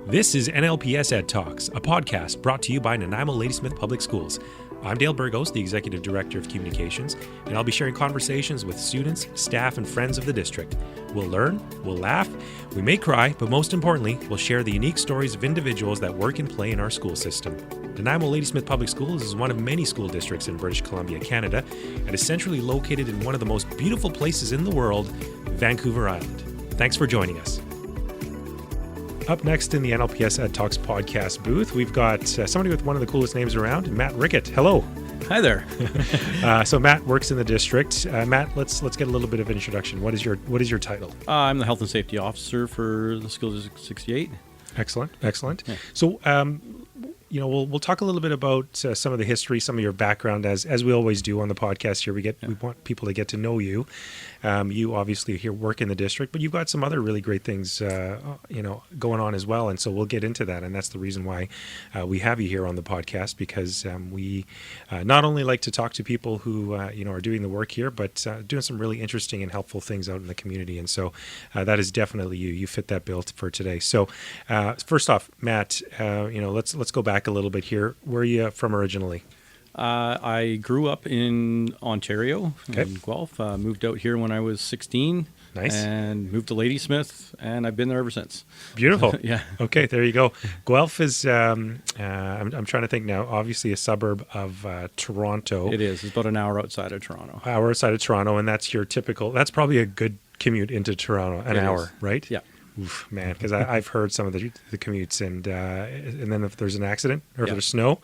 This is NLPS ED Talks, a podcast brought to you by Nanaimo Ladysmith Public Schools. I'm Dale Burgos, the Executive Director of Communications, and I'll be sharing conversations with students, staff, and friends of the district. We'll learn, we'll laugh, we may cry, but most importantly, we'll share the unique stories of individuals that work and play in our school system. Nanaimo Ladysmith Public Schools is one of many school districts in British Columbia, Canada, and is centrally located in one of the most beautiful places in the world, Vancouver Island. Thanks for joining us. Up next in the NLPS ED Talks podcast booth, we've got somebody with one of the coolest names around, Matt Rickett. Hello. Hi there. So Matt works in the district. Matt, let's get a little bit of an introduction. What is your title? I'm the Health and Safety Officer for the School District 68. Excellent. Yeah. So, we'll talk a little bit about some of the history, some of your background, as we always do on the podcast here. We want people to get to know you. You obviously here work in the district, but you've got some other really great things, going on as well. And so we'll get into that. And that's the reason why we have you here on the podcast, because we not only like to talk to people who, are doing the work here, but doing some really interesting and helpful things out in the community. And so that is definitely you. You fit that bill for today. So first off, Matt, let's go back a little bit here. Where are you from originally? I grew up in Ontario, Okay. in Guelph. Moved out here when I was 16. Nice. And moved to Ladysmith, and I've been there ever since. Beautiful. Yeah. Okay, there you go. Guelph is, I'm trying to think now, obviously a suburb of Toronto. It is. It's about an hour outside of Toronto. Hour outside of Toronto, and that's your typical, that's probably a good commute into Toronto, an hour, right? Yeah. Oof, man, because I've heard some of the commutes, and then if there's an accident or if there's snow,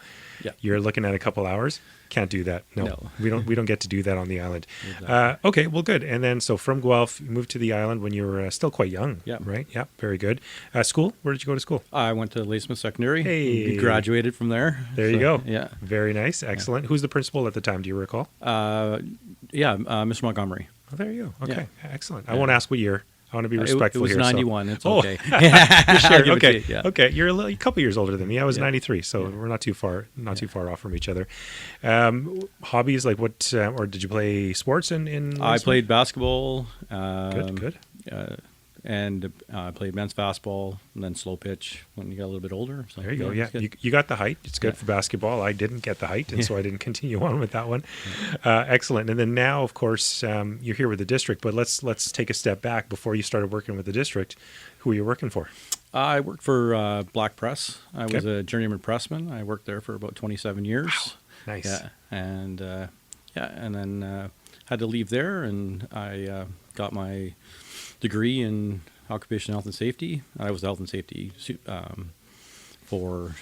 you're looking at a couple hours. Can't do that. No. We don't get to do that on the island. Exactly. Okay, well, good. And then so from Guelph, you moved to the island when you were still quite young. Yeah. Right. Yeah. Very good. School? Where did you go to school? I went to Ladysmith Secondary. Hey. Graduated from there. There you go. Yeah. Very nice. Excellent. Who's the principal at the time? Do you recall? Mr. Montgomery. Oh, there you go. Okay. Yeah. Excellent. I won't ask what year. I want to be respectful here. It was 91. It's okay. You're sure? Okay. Yeah. Okay. You're a couple years older than me. I was 93, so we're not too far off from each other. Hobbies like what? Or did you play sports in? I played basketball. Good. And I played men's fastball and then slow pitch when you got a little bit older. So, there you go. Yeah, you got the height. It's good for basketball. I didn't get the height, and so I didn't continue on with that one. Excellent. And then now, of course, you're here with the district. But let's take a step back. Before you started working with the district, who were you working for? I worked for Black Press. I was a journeyman pressman. I worked there for about 27 years. Wow. Nice. Yeah, and then had to leave there, and I got my degree in Occupational Health and Safety. I was the health and safety for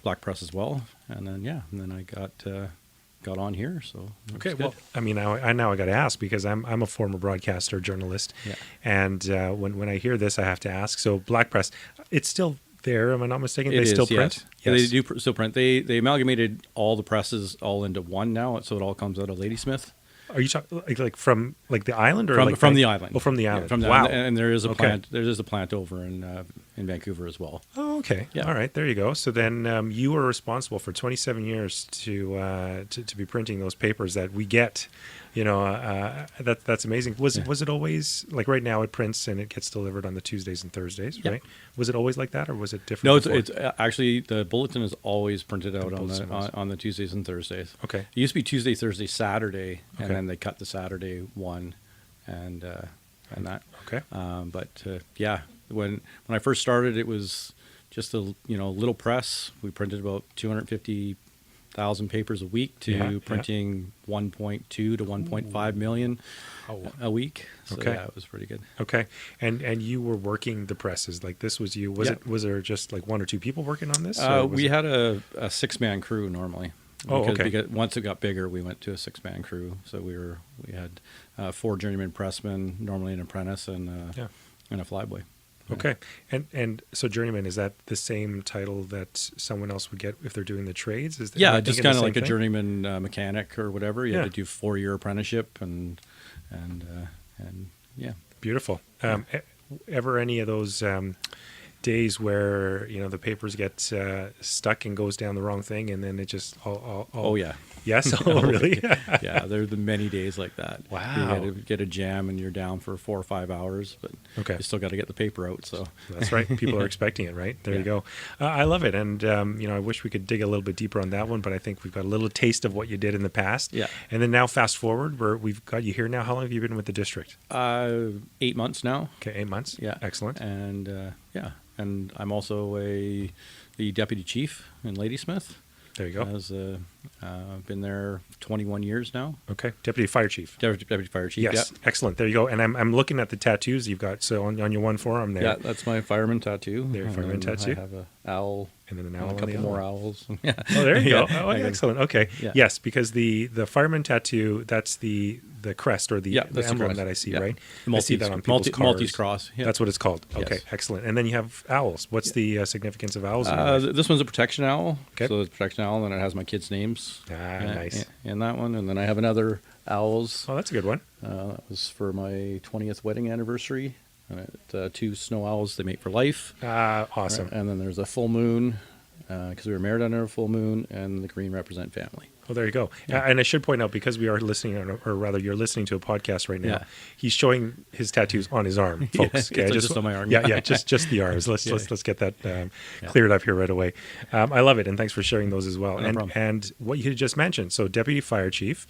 Black Press as well, and then I got on here. So okay, well, I mean, I got to ask because I'm a former broadcaster journalist, and when I hear this, I have to ask. So Black Press, it's still there. Am I not mistaken? They still print. Yes. They do still print. They amalgamated all the presses all into one now, so it all comes out of Ladysmith. Are you talking like from the island or from the island? Oh, from the island. Yeah, from the wow. island. And there is a plant. There is a plant over in Vancouver as well. Oh, okay. Yeah. All right. There you go. So then you were responsible for 27 years to be printing those papers that we get. That's amazing. Was it always like right now it prints and it gets delivered on the Tuesdays and Thursdays, right? Was it always like that, or was it different? No, it's actually the bulletin is always printed out on the Tuesdays and Thursdays. Okay. It used to be Tuesday, Thursday, Saturday, and then they cut the Saturday one, and that. Okay. When I first started, it was just a little press. We printed about 250,000 papers a week to printing 1.2 to 1.5 million a week. So it was pretty good. Okay. And you were working the presses, like this was you. Was there just like one or two people working on this? We had a 6-man crew normally. Because once it got bigger, we went to a 6-man crew. So we had 4 journeyman pressmen, normally an apprentice and a flyboy. Okay. And so journeyman, is that the same title that someone else would get if they're doing the trades? Just kind of like a journeyman mechanic or whatever. You have to do 4-year apprenticeship and Beautiful. Ever any of those days where the papers get stuck and goes down the wrong thing, and then it just all Yes. Oh, really? Yeah, there have been many days like that. Wow. You got to get a jam and you're down for 4 or 5 hours, but Okay. you still got to get the paper out. So That's right. People are expecting it, right? There you go. I love it. And, I wish we could dig a little bit deeper on that one, but I think we've got a little taste of what you did in the past. Yeah. And then now fast forward, we've got you here now. How long have you been with the district? 8 months now. Okay, 8 months. Yeah. Excellent. And and I'm also the deputy chief in Ladysmith. There you go. I've been there 21 years now. Okay. Deputy fire chief. Deputy fire chief. Yes. Yeah. Excellent. There you go. And I'm looking at the tattoos you've got. So on your one forearm there. Yeah, that's my fireman tattoo. There, fireman tattoo. I have an owl. And then an and owl a on couple the more other. owls. Yeah. Oh, there you go. Yeah. Oh, excellent. Okay. Yeah. Yes, because the fireman tattoo, that's the crest or the that's the emblem crest. that I see, Yeah. right? The I see that on people's cars. Maltese cross. Yeah. That's what it's called. Okay, Yes. excellent. And then you have owls. What's the significance of owls in your life? This one's a protection owl. Okay. So it's a protection owl, and it has my kids' names. Nice. In that one. And then I have another owls. Oh, that's a good one. That was for my 20th wedding anniversary. 2 snow owls, they mate for life. Awesome. And then there's a full moon, because we were married under a full moon, and the green represent family. Oh, there you go. And I should point out, because we are listening, or rather you're listening to a podcast right now, Yeah. he's showing his tattoos on his arm, folks. Yeah, it's just on my arm. Yeah, just the arms. Let's get that cleared up here right away. I love it, and thanks for sharing those as well. No problem. And what you just mentioned, so deputy fire chief,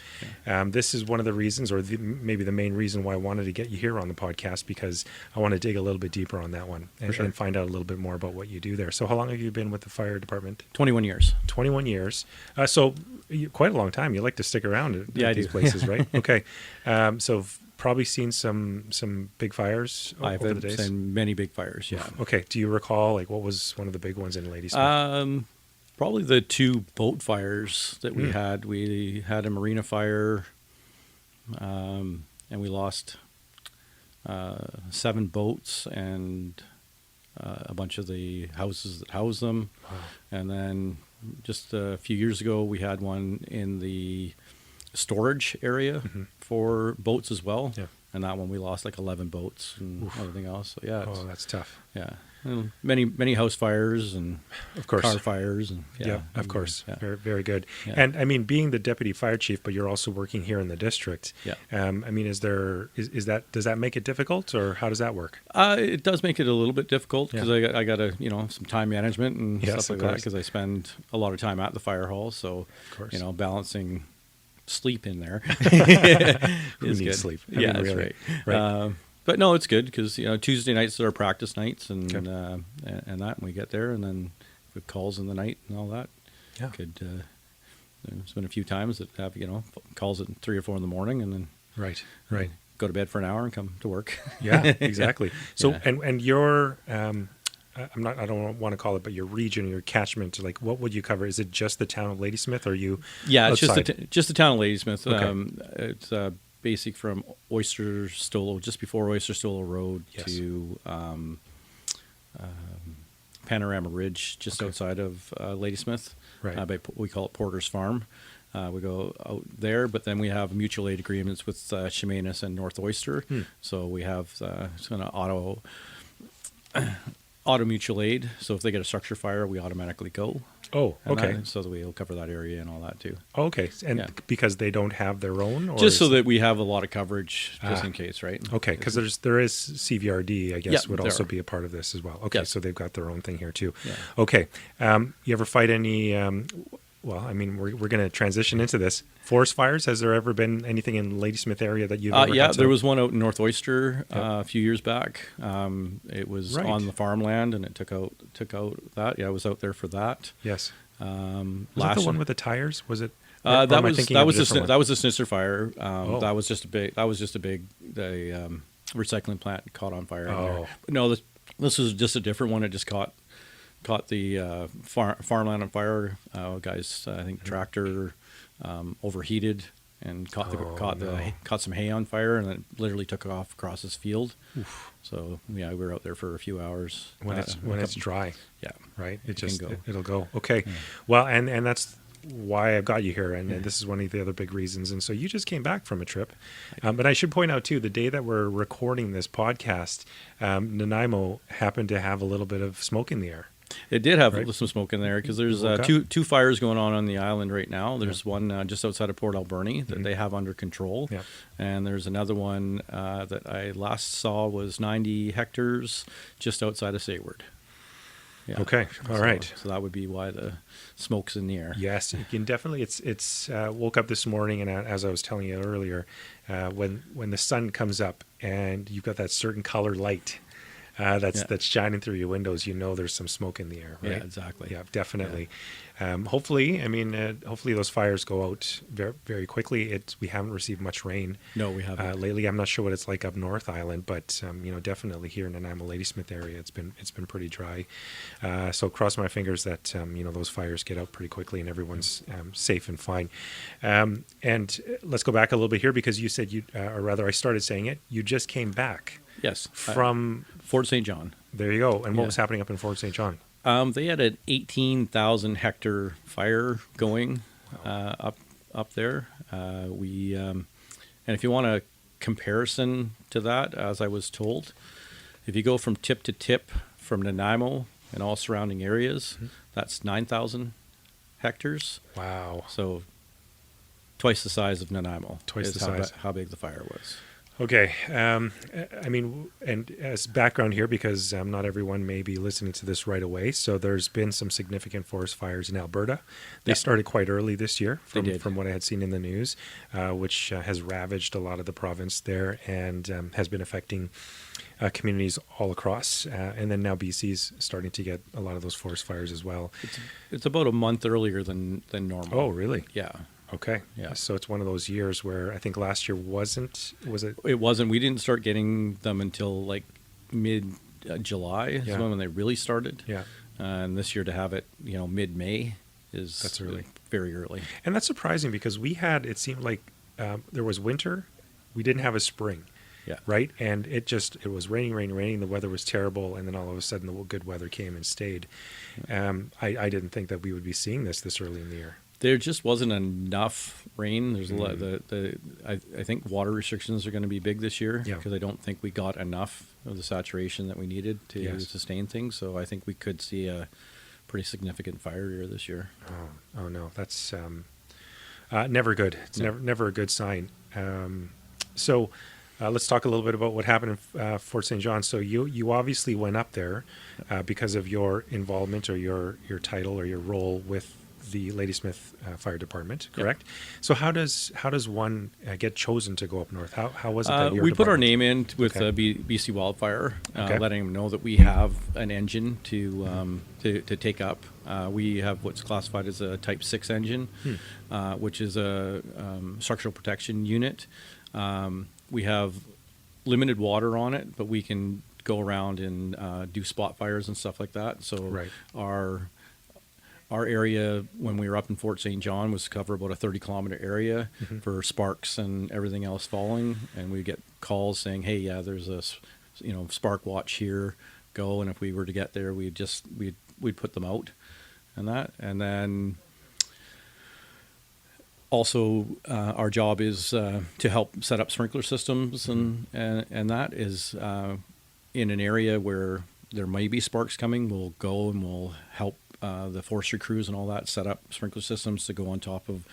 this is one of the reasons, or maybe the main reason why I wanted to get you here on the podcast, because I want to dig a little bit deeper on that one and find out a little bit more about what you do there. So how long have you been with the fire department? 21 years. 21 years. So quite a long time. You like to stick around at these places, right? Okay. So probably seen some big fires over the days? I've seen many big fires, yeah. Okay. Do you recall, what was one of the big ones in Ladysmith? Probably the 2 boat fires that we had. We had a marina fire, and we lost 7 boats and a bunch of the houses that house them. Wow. And then just a few years ago, we had one in the storage area for boats as well. Yeah. And that one we lost 11 boats and everything else. So yeah. Oh, that's tough. Yeah. And many house fires and Of course. car fires and Of course. Yeah. Very, very good. Yeah. And I mean, being the deputy fire chief, but you're also working here in the district. Yeah. I mean, does that make it difficult, or how does that work? It does make it a little bit difficult because Yeah. I got to some time management and Yes, stuff like of that course. because I spend a lot of time at the fire hall. So Of course. balancing sleep in there Who is needs good. sleep? I Yeah, mean, that's really. right. But no, it's good because Tuesday nights are our practice nights and Okay. and that and we get there and then with calls in the night and all that. Yeah. There's been a few times that have calls at 3 or 4 in the morning and then Right. go to bed for an hour and come to work. Yeah, exactly. So, Yeah. and your, I don't want to call it, but your region, your catchment, what would you cover? Is it just the town of Ladysmith, or are you? Yeah, it's outside? just the town of Ladysmith. Okay. It's basic from just before Oyster-Stolo Road Yes. to Panorama Ridge, just Okay. outside of Ladysmith. Right. We call it Porter's Farm. We go out there, but then we have mutual aid agreements with Chemainus and North Oyster. So we have it's kind of auto mutual aid. So if they get a structure fire, we automatically go. Oh, And okay. so that we'll cover that area and all that too. Okay. And Yeah. because they don't have their own? Or Just so that we have a lot of coverage, just in case, right? Okay, because there is CVRD, I guess, Yeah, would there also are. be a part of this as well. Okay, Yeah. so they've got their own thing here too. Yeah. Okay. You ever fight any, well, I mean, we're going to transition into this. Forest fires, has there ever been anything in Ladysmith area that you've ever Yeah, had to- there was one out in North Oyster Yeah. a few years back. It was Right. on the farmland, and it took out that. Yeah, I was out there for that. Yes. Was that Last the one with the tires? Was it? or that am I was thinking that of a was different one? that was a Snitzer fire. Oh. That was just a big recycling plant caught on fire. In Oh. there. But no, this was just a different one. It just caught the farmland on fire. Guys, I think tractor overheated and caught some hay on fire, and then literally took off across this field. Oof. So yeah, we were out there for a few hours. When it's dry, Yeah. right? It can just go. it'll go. Okay. Well, and that's why I've got you here, and this is one of the other big reasons. And so you just came back from a trip, but I should point out too, the day that we're recording this podcast, Nanaimo happened to have a little bit of smoke in the air. It did have Right. some smoke in there because there's Woke up. two fires going on the island right now. There's one just outside of Port Alberni that they have under control. Yeah. And there's another one that I last saw was 90 hectares just outside of Sayward. Yeah. Okay. All right. So that would be why the smoke's in the air. Yes, you can definitely. It's woke up this morning, and as I was telling you earlier, when the sun comes up and you've got that certain color light that's shining through your windows, you know there's some smoke in the air, right? Yeah, exactly. Yeah, definitely. Hopefully, hopefully those fires go out very, very quickly. We haven't received much rain. No, we haven't. Lately. I'm not sure what it's like up North Island, but definitely here in the Nanaimo Ladysmith area, it's been pretty dry. So cross my fingers that those fires get out pretty quickly and everyone's safe and fine. And let's go back a little bit here because you said or rather, I started saying it. You just came back. Yes. From Fort St. John. There you go. And what Yeah. was happening up in Fort St. John? They had an 18,000 hectare fire going up there. And if you want a comparison to that, as I was told, if you go from tip to tip from Nanaimo and all surrounding areas, that's 9,000 hectares. Wow. So twice the size of Nanaimo. Twice is the size. how big the fire was. Okay. And as background here, because not everyone may be listening to this right away, so there's been some significant forest fires in Alberta. They started quite early this year, from what I had seen in the news, which has ravaged a lot of the province there and has been affecting communities all across. And then now BC's starting to get a lot of those forest fires as well. It's about a month earlier than normal. Oh, really? Yeah. Okay. Yeah. So it's one of those years where I think last year was it? It wasn't. We didn't start getting them until like mid-July is when they really started. Yeah. And this year to have it, mid-May That's early. Very early. And that's surprising because it seemed like there was winter. We didn't have a spring. Yeah. Right. And it was raining. The weather was terrible. And then all of a sudden the good weather came and stayed. I didn't think that we would be seeing this early in the year. There just wasn't enough rain. There's a lot. I think water restrictions are going to be big this year because I don't think we got enough of the saturation that we needed to sustain things. So I think we could see a pretty significant fire year this year. Oh no, that's never good. It's never a good sign. So let's talk a little bit about what happened in Fort St. John. So you obviously went up there because of your involvement or your title or your role with the Ladysmith Fire Department, correct? Yep. So how does one get chosen to go up north? How was it that your we put our department? name in with BC Wildfire, Okay. letting them know that we have an engine to take up. We have what's classified as a Type 6 engine, which is a structural protection unit. We have limited water on it, but we can go around and do spot fires and stuff like that. So our area, when we were up in Fort St. John, was to cover about a 30-kilometer area for sparks and everything else falling. And we get calls saying, "Hey, there's a spark watch here. Go." And if we were to get there, we'd put them out, and that. And then also, our job is to help set up sprinkler systems, and that is in an area where there may be sparks coming. We'll go and we'll help the forestry crews and all that set up sprinkler systems to go on top of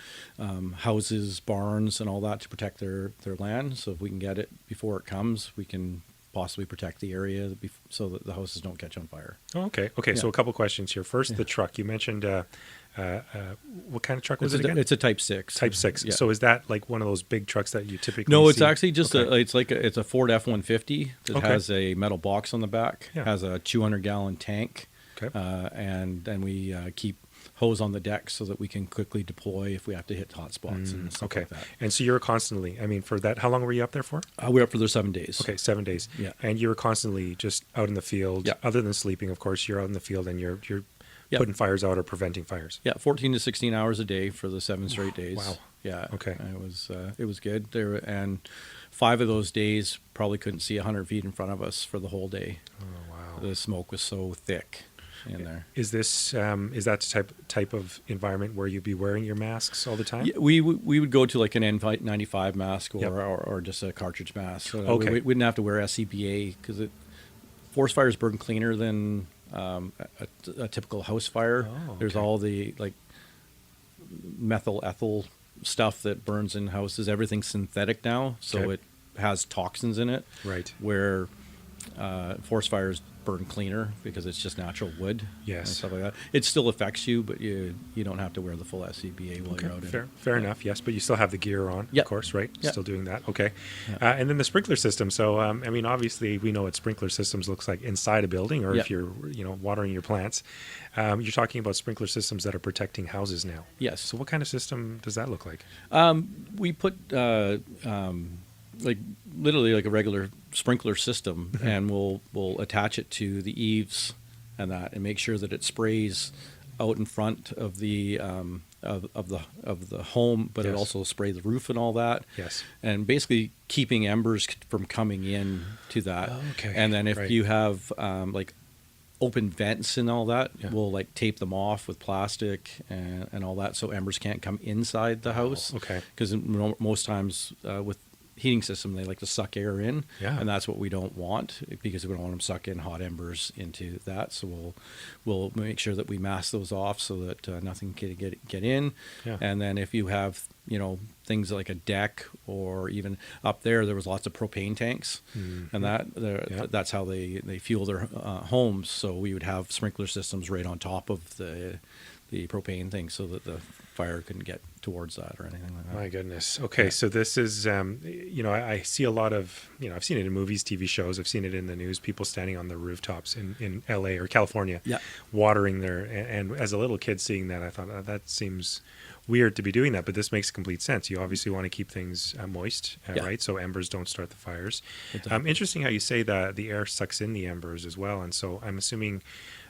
houses, barns, and all that to protect their land. So if we can get it before it comes, we can possibly protect the area so that the houses don't catch on fire. Oh, okay. Yeah. So a couple questions here. First, the truck. You mentioned what kind of truck was it again? It's a Type 6. Type 6. Yeah. So is that like one of those big trucks that you typically No, see? it's actually just it's a Ford F-150 that has a metal box on the back, has a 200-gallon tank. Okay. And then we keep hose on the deck so that we can quickly deploy if we have to hit hot spots and stuff like that. And so you're constantly, for that, how long were you up there for? We were up for those 7 days. Okay, 7 days. Yeah. And you were constantly just out in the field. Yeah. Other than sleeping, of course, you're out in the field and you're putting fires out or preventing fires. Yeah, 14 to 16 hours a day for the 7 straight days. Wow. Yeah. Okay. It was good. And 5 of those days probably couldn't see 100 feet in front of us for the whole day. Oh, wow. The smoke was so thick in there. Is this is that type of environment where you'd be wearing your masks all the time? Yeah, we would go to like an N95 mask or just a cartridge mask. So we wouldn't have to wear SCBA because forest fires burn cleaner than a typical house fire. Oh, There's okay. all the like methyl ethyl stuff that burns in houses. Everything's synthetic now, so Okay. it has toxins in it. Right. Where forest fires burn cleaner because it's just natural wood. Yes. And stuff like that. It still affects you, but you don't have to wear the full SCBA while you're out in it. Fair enough. Yes, but you still have the gear on, Yep. of course, right? Yep. Still doing that. Okay. Yeah. And then the sprinkler system. So, I mean, obviously, we know what sprinkler systems looks like inside a building, or Yep. if you're, watering your plants. You're talking about sprinkler systems that are protecting houses now. Yes. So, what kind of system does that look like? We put like literally like a regular sprinkler system, and we'll attach it to the eaves and make sure that it sprays out in front of the of the home, but it Yes. also sprays the roof and all that. Yes. And basically keeping embers from coming in to that. Oh, okay. And then if Right. you have like open vents and all that, Yeah. we'll like tape them off with plastic and all that, so embers can't come inside the house. okay. Because most times with heating system, they like to suck air in, Yeah. and that's what we don't want, because we don't want them suck in hot embers into that. So we'll make sure that we mask those off so that nothing can get in. Yeah. And then if you have things like a deck, or even up there was lots of propane tanks, and that's how they fuel their homes. So we would have sprinkler systems right on top of the propane thing, so that the fire couldn't get towards that or anything like that. My goodness. Okay, Yeah. so this is, I see a lot of, I've seen it in movies, TV shows, I've seen it in the news, people standing on the rooftops in LA or California, Yeah. watering their, and as a little kid seeing that, I thought, that seems weird to be doing that, but this makes complete sense. You obviously want to keep things moist, Yeah. right? So embers don't start the fires. Exactly. Interesting how you say that the air sucks in the embers as well, and so I'm assuming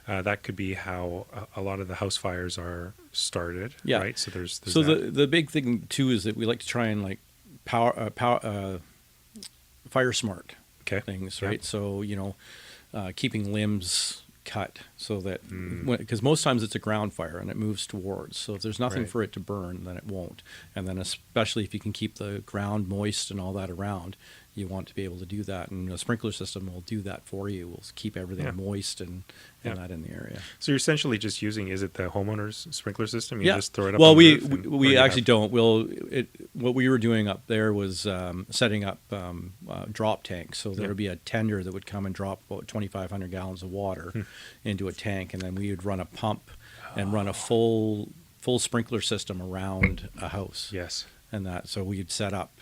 that could be how a lot of the house fires are started, Yeah. right? So there's So that. the big thing too is that we like to try and like fire smart Okay. things, Yeah. right? So keeping limbs cut so that because most times it's a ground fire and it moves towards. So if there's nothing Right. for it to burn, then it won't. And then especially if you can keep the ground moist and all that around, you want to be able to do that. And a sprinkler system will do that for you. Will keep everything Yeah. moist and Yeah. that in the area. So you're essentially just using, is it the homeowner's sprinkler system? You Yeah. just throw it up Well, on the we roof or we you actually have- don't. What we were doing up there was setting up drop tanks. So there Yeah. would be a tender that would come and drop about 2,500 gallons of water into a tank, and then we would run a pump and run a full sprinkler system around a house. Yes. And so we'd set up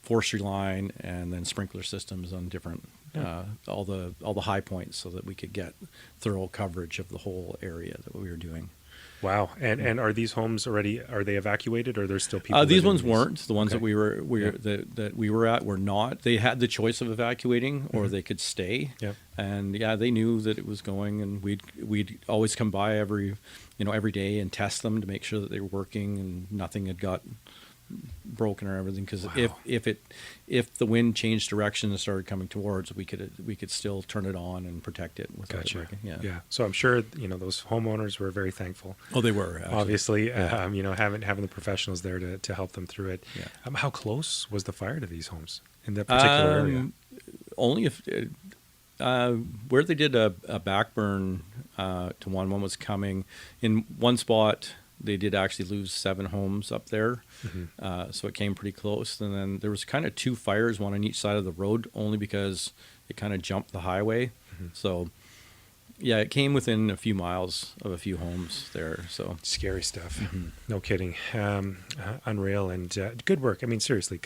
forestry line and then sprinkler systems on different all the high points, so that we could get thorough coverage of the whole area that we were doing. Wow. And are these homes already, are they evacuated, or are there still people These living ones in weren't. The ones Okay. that we were at were not. They had the choice of evacuating, or they could stay. Yep. And they knew that it was going, and we'd always come by every day and test them to make sure that they were working and nothing had got broken or everything. Because Wow. if the wind changed direction and started coming towards, we could still turn it on and protect it without it Gotcha. breaking. Yeah. So I'm sure, those homeowners were very thankful. Oh, they were actually. Obviously, having the professionals there to help them through it. Yeah. How close was the fire to these homes in that particular area? Only if where they did a backburn to one was coming in one spot. They did actually lose 7 homes up there, so it came pretty close. And then there was kind of 2 fires, one on each side of the road, only because it kind of jumped the highway. So yeah, it came within a few miles of a few homes there. So Scary stuff. No kidding. Unreal, and good work. I mean, seriously,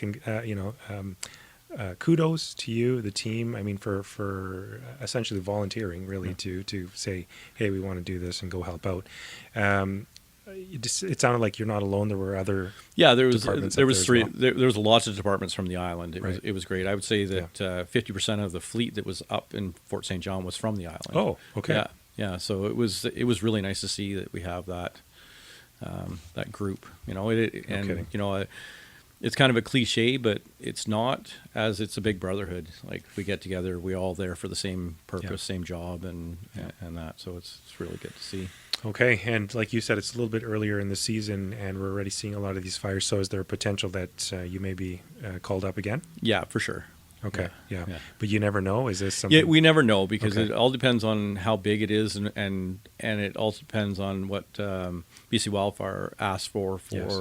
kudos to you, the team. I mean, for essentially volunteering, really, to say, hey, we want to do this and go help out. It sounded like you're not alone. There were other there departments up was there as 3. well. There was lots of departments from the island. Right. It was great. I would say that 50% of the fleet that was up in Fort St. John was from the island. Oh, okay. Yeah. So it was really nice to see that we have that group. kidding. It's kind of a cliche, but it's not, as it's a big brotherhood. Like, we get together, we all there for the same purpose, same job, and that. So it's really good to see. Okay, and like you said, it's a little bit earlier in the season, and we're already seeing a lot of these fires. So is there a potential that you may be called up again? Yeah, for sure. Okay. Yeah. Yeah. But you never know. Is this something? Yeah, we never know because Okay. it all depends on how big it is, and it also depends on what BC Wildfire asks for Yes.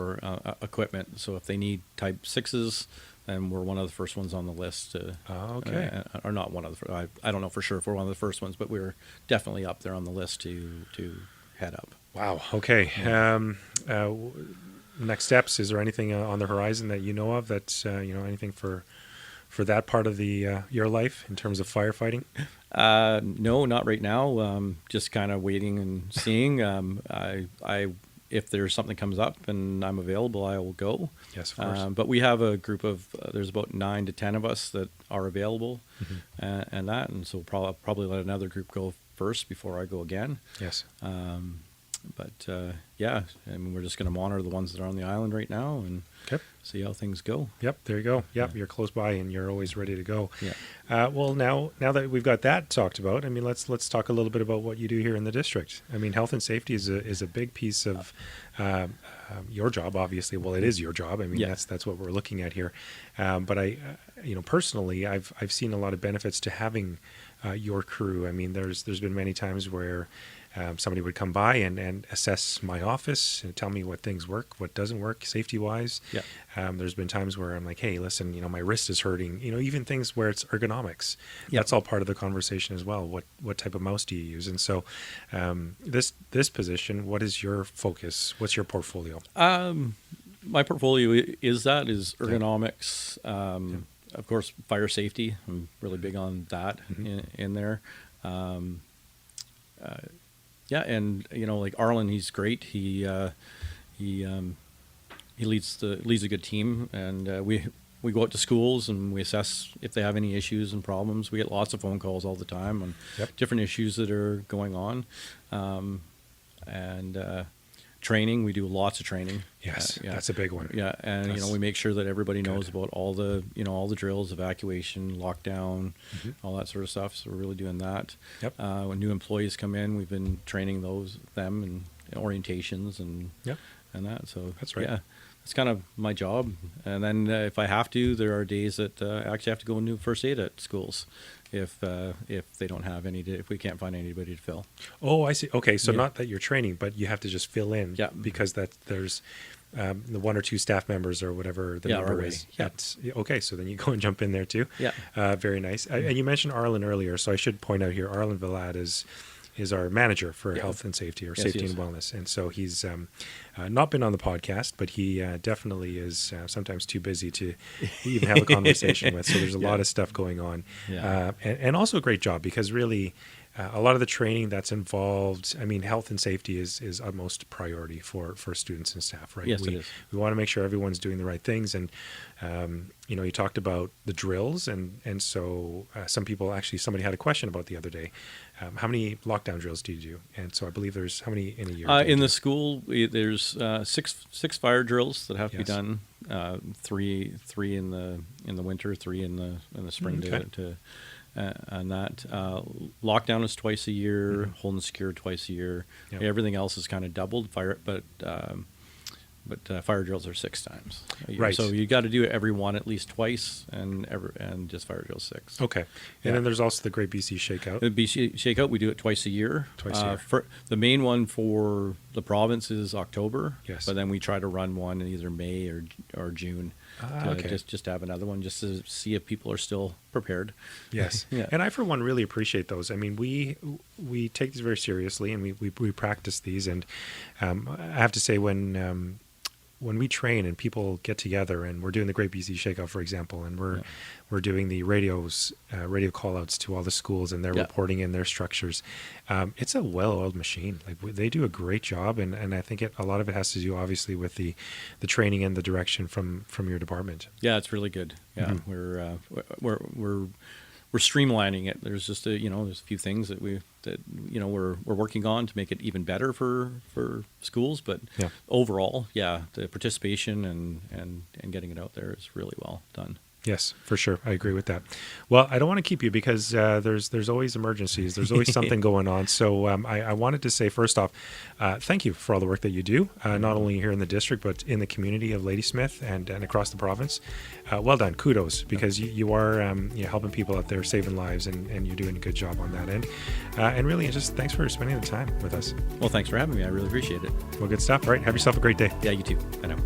equipment. So if they need Type 6s, then we're one of the first ones on the list. Okay. Or not one of the first. I don't know for sure if we're one of the first ones, but we're definitely up there on the list to head up. Wow. Okay. Next steps. Is there anything on the horizon that you know of that's anything for that part of the your life in terms of firefighting? No, not right now. Just kind of waiting and seeing. If there's something comes up and I'm available, I will go. Yes, of course. But we have a group of there's about 9 to 10 of us that are available, and so we'll probably let another group go first before I go again. Yes. Yeah, I mean, we're just going to monitor the ones that are on the island right now and see how things go. Yep, there you go. Yep, you're close by and you're always ready to go. Yeah. Well, now that we've got that talked about, I mean, let's talk a little bit about what you do here in the district. I mean, health and safety is a big piece of your job, obviously. Well, it is your job. I mean, that's what we're looking at here. But I personally, I've seen a lot of benefits to having your crew. I mean, there's been many times where somebody would come by and assess my office and tell me what things work, what doesn't work safety-wise. Yeah. There's been times where I'm like, hey, listen, my wrist is hurting. Even things where it's ergonomics. Yeah. That's all part of the conversation as well. What type of mouse do you use? And so this position, what is your focus? What's your portfolio? My portfolio is ergonomics. Of course, fire safety. I'm really big on that in there. And like Arlen, he's great. He leads a good team, and we go out to schools and we assess if they have any issues and problems. We get lots of phone calls all the time on different issues that are going on, and training. We do lots of training. Yes, that's a big one. Yeah, and we make sure that everybody knows about all the drills, evacuation, lockdown, all that sort of stuff. So we're really doing that. Yep. When new employees come in, we've been training them and orientations and that. So that's right. Yeah, that's kind of my job. And then if I have to, there are days that I actually have to go and do first aid at schools. If they don't have if we can't find anybody to fill. Oh, I see. Okay, so not that you're training, but you have to just fill in. Yeah. Because there's the 1 or 2 staff members or whatever the number is. Yeah. Okay, so then you go and jump in there too. Yeah. Very nice. And you mentioned Arlen earlier, so I should point out here, Arlen Villad is our manager for health and safety, or safety and wellness. And so he's not been on the podcast, but he definitely is sometimes too busy to even have a conversation with. So there's a lot of stuff going on. Yeah. And also a great job, because really a lot of the training that's involved, I mean, health and safety is utmost priority for students and staff, right? Yes, it is. We want to make sure everyone's doing the right things. And, you talked about the drills. And so somebody had a question about the other day. How many lockdown drills do you do? And so I believe there's how many in a year? In the school, there's six fire drills that have to be done. Three in the winter, 3 in the spring and that. Lockdown is twice a year, hold and secure twice a year. Yep. Everything else is kind of doubled. Fire drills are 6 times a year. Right. So you got to do every one at least twice, and just fire drills 6. Okay. And then there's also the Great BC Shakeout. The BC Shakeout, we do it twice a year. For the main one for the province is October. Yes. But then we try to run one in either May or June. Just to have another one, just to see if people are still prepared. Yes. Yeah. And I, for one, really appreciate those. I mean, we take these very seriously, and we practice these. And I have to say, when we train and people get together, and we're doing the Great BC Shakeout, for example, and we're doing the radio call outs to all the schools, and they're reporting in their structures. It's a well-oiled machine. Like, they do a great job, and I think a lot of it has to do, obviously, with the training and the direction from your department. Yeah, it's really good. Yeah, we're streamlining it. There's just there's a few things that we're working on to make it even better for schools. But overall, the participation and getting it out there is really well done. Yes, for sure. I agree with that. Well, I don't want to keep you because there's always emergencies. There's always something going on. So I wanted to say, first off, thank you for all the work that you do, not only here in the district, but in the community of Ladysmith and across the province. Well done. Kudos, because you are helping people out there, saving lives, and you're doing a good job on that end. And really, just thanks for spending the time with us. Well, thanks for having me. I really appreciate it. Well, good stuff. All right. Have yourself a great day. Yeah, you too. I know.